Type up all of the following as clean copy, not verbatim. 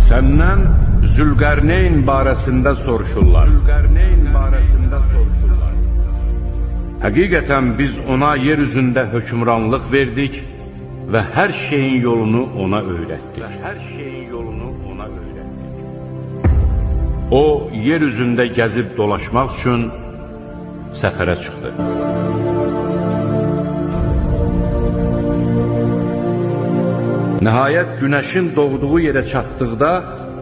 Səndən Zülqərneyn barəsində soruşurlar. Həqiqətən biz ona yer üzündə hökmranlıq verdik və hər şeyin yolunu ona öyrətdik. O, yer üzündə gəzib dolaşmaq üçün səfərə çıxdı. Nəhayət günəşin doğduğu yerə çatdıqda,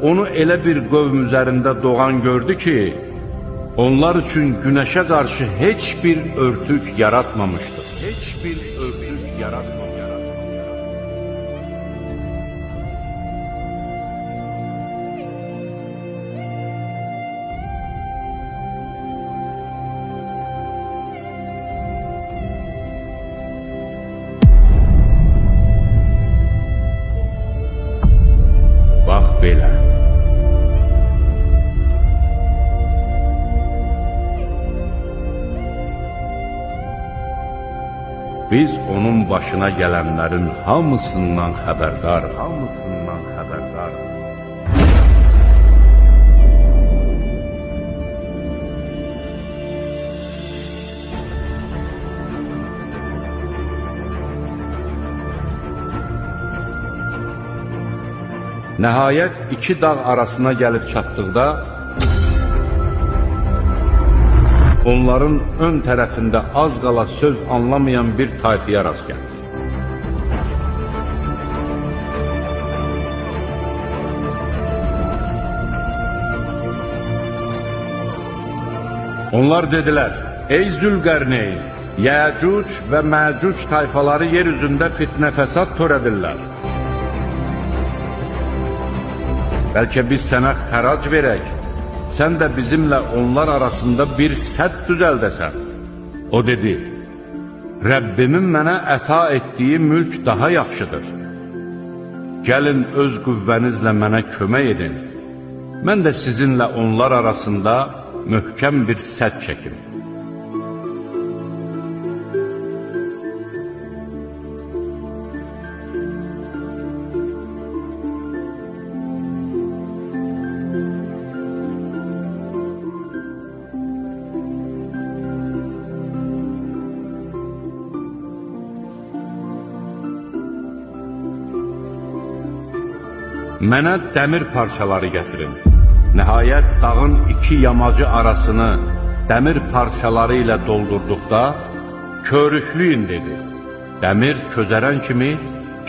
onu elə bir qövm üzərində doğan gördü ki, onlar üçün günəşə qarşı heç bir örtük yaratmamışdı. Bax belə. Biz onun başına gələnlərin hamısından xəbərdarıq. Nəhayət iki dağ arasına gəlib çatdıqda, onların ön tərəfində az qala söz anlamayan bir tayfaya rast gəldi. Onlar dedilər, ey Zülqərneyn, Yəcuc və Məcuc tayfaları yer üzündə fitnə fəsad törədirlər. Bəlkə biz sənə xərac verək, sən də bizimlə onlar arasında bir sədd düzəldəsən. O dedi, Rəbbimin mənə əta etdiyi mülk daha yaxşıdır. Gəlin öz qüvvənizlə mənə kömək edin. Mən də sizinlə onlar arasında möhkəm bir sədd çəkim. Mənə dəmir parçaları gətirin. Nəhayət dağın iki yamacı arasını dəmir parçaları ilə doldurduqda, körükləyin dedi. Dəmir közərən kimi,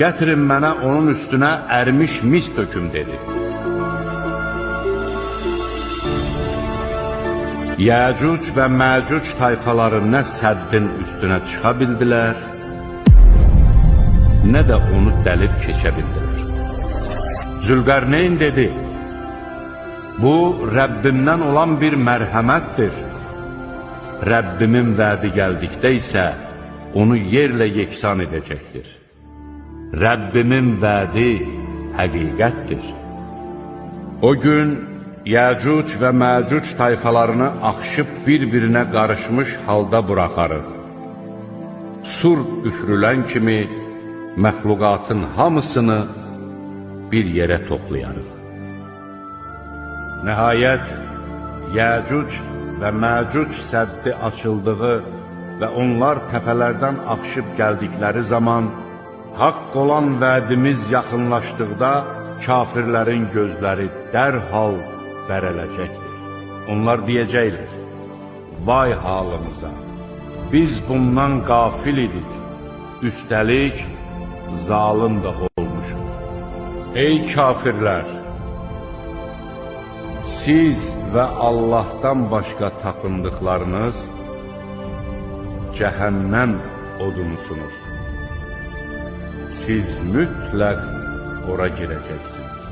gətirin mənə onun üstünə ərmiş mis töküm dedi. Yəcuc və Məcuc tayfaları nə səddin üstünə çıxa bildilər, nə də onu dəlib keçə bildilər. Zülqərneyn dedi, bu Rəbbimdən olan bir mərhəmətdir. Rəbbimin vədi gəldikdə isə onu yerlə yeksan edəcəkdir. Rəbbimin vədi həqiqətdir. O gün Yəcuc və Məcuc tayfalarını axışıb bir-birinə qarışmış halda buraxarıq. Sur üfürülən kimi məxluqatın hamısını bir yerə toplayarıq. Nəhayət, Yəcuc və Məcuc səddi açıldığı və onlar təpələrdən axışıb gəldikləri zaman, haqq olan vədimiz yaxınlaşdıqda, kafirlərin gözləri dərhal bərələcəkdir. Onlar deyəcəklər, vay halımıza, biz bundan qafil idik, üstəlik zalım da olmuşuq. Ey kafirlər! Siz və Allahdan başqa tapındıqlarınız cəhənnəm odunusunuz. Siz mütləq ora girəcəksiniz.